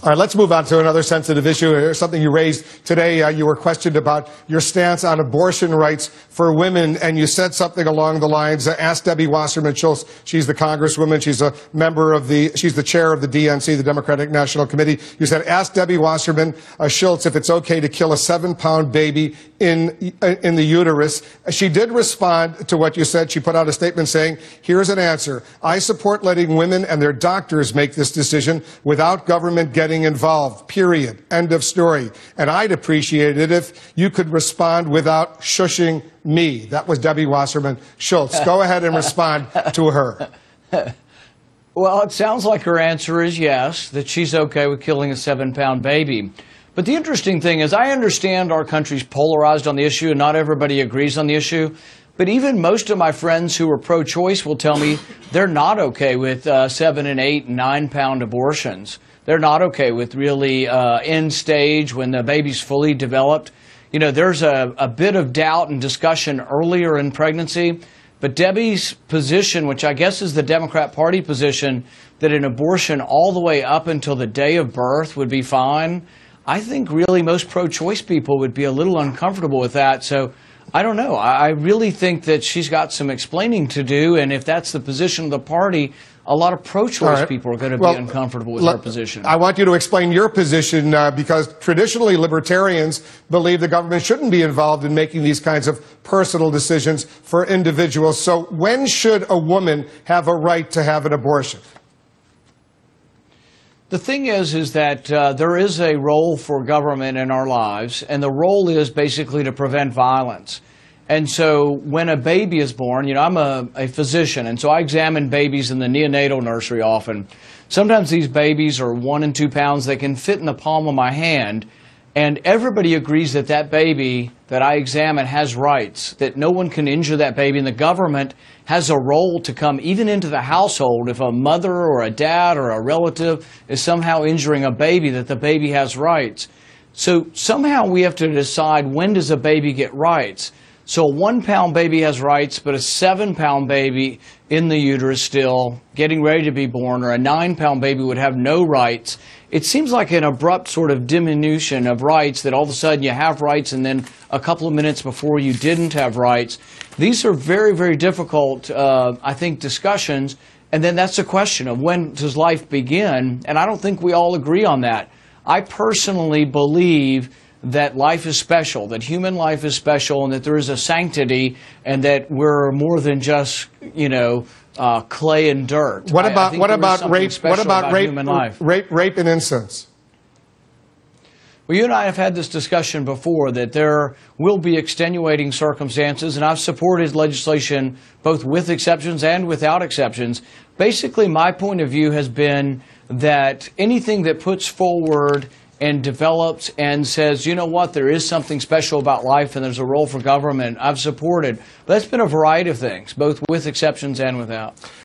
All right, let's move on to another sensitive issue, something you raised today. You were questioned about your stance on abortion rights for women, and you said something along the lines, ask Debbie Wasserman-Schultz. She's the congresswoman. She's she's the chair of the DNC, the Democratic National Committee. You said, ask Debbie Wasserman-Schultz if it's okay to kill a 7-pound baby in the uterus. She did respond to what you said. She put out a statement saying, here's an answer. I support letting women and their doctors make this decision without government getting involved, period. End of story. And I'd appreciate it if you could respond without shushing me. That was Debbie Wasserman-Schultz. Go ahead and respond to her. Well, it sounds like her answer is yes, that she's okay with killing a 7-pound baby. But the interesting thing is, I understand our country's polarized on the issue and not everybody agrees on the issue. But even most of my friends who are pro-choice will tell me they're not okay with 7 and 8 and 9-pound abortions. They're not okay with really end stage when the baby's fully developed. You know, there's a bit of doubt and discussion earlier in pregnancy. But Debbie's position, which I guess is the Democrat Party position, that an abortion all the way up until the day of birth would be fine, I think really most pro-choice people would be a little uncomfortable with that. So I don't know. I really think that she's got some explaining to do. And if that's the position of the party, a lot of pro-choice people are going to be uncomfortable with her position. I want you to explain your position because traditionally libertarians believe the government shouldn't be involved in making these kinds of personal decisions for individuals. So when should a woman have a right to have an abortion? The thing is that there is a role for government in our lives, and the role is basically to prevent violence. And so when a baby is born, you know, I'm a physician, and so I examine babies in the neonatal nursery often. Sometimes these babies are 1 and 2 pounds. They can fit in the palm of my hand. And everybody agrees that that baby that I examine has rights, that no one can injure that baby, and the government has a role to come even into the household if a mother or a dad or a relative is somehow injuring a baby, that the baby has rights. So somehow we have to decide, when does a baby get rights? So a 1-pound baby has rights, but a 7-pound baby in the uterus still, getting ready to be born, or a 9-pound baby would have no rights. It seems like an abrupt sort of diminution of rights, that all of a sudden you have rights and then a couple of minutes before you didn't have rights. These are very, very difficult, I think, discussions. And then that's the question of, when does life begin? And I don't think we all agree on that. I personally believe that life is special, that human life is special, and that there is a sanctity, and that we're more than just, you know, clay and dirt. What about rape? What about rape and incest? Well, you and I have had this discussion before, that there will be extenuating circumstances, and I've supported legislation both with exceptions and without exceptions. Basically, my point of view has been that anything that puts forward and develops and says, you know what, there is something special about life and there's a role for government, I've supported. But that's been a variety of things, both with exceptions and without.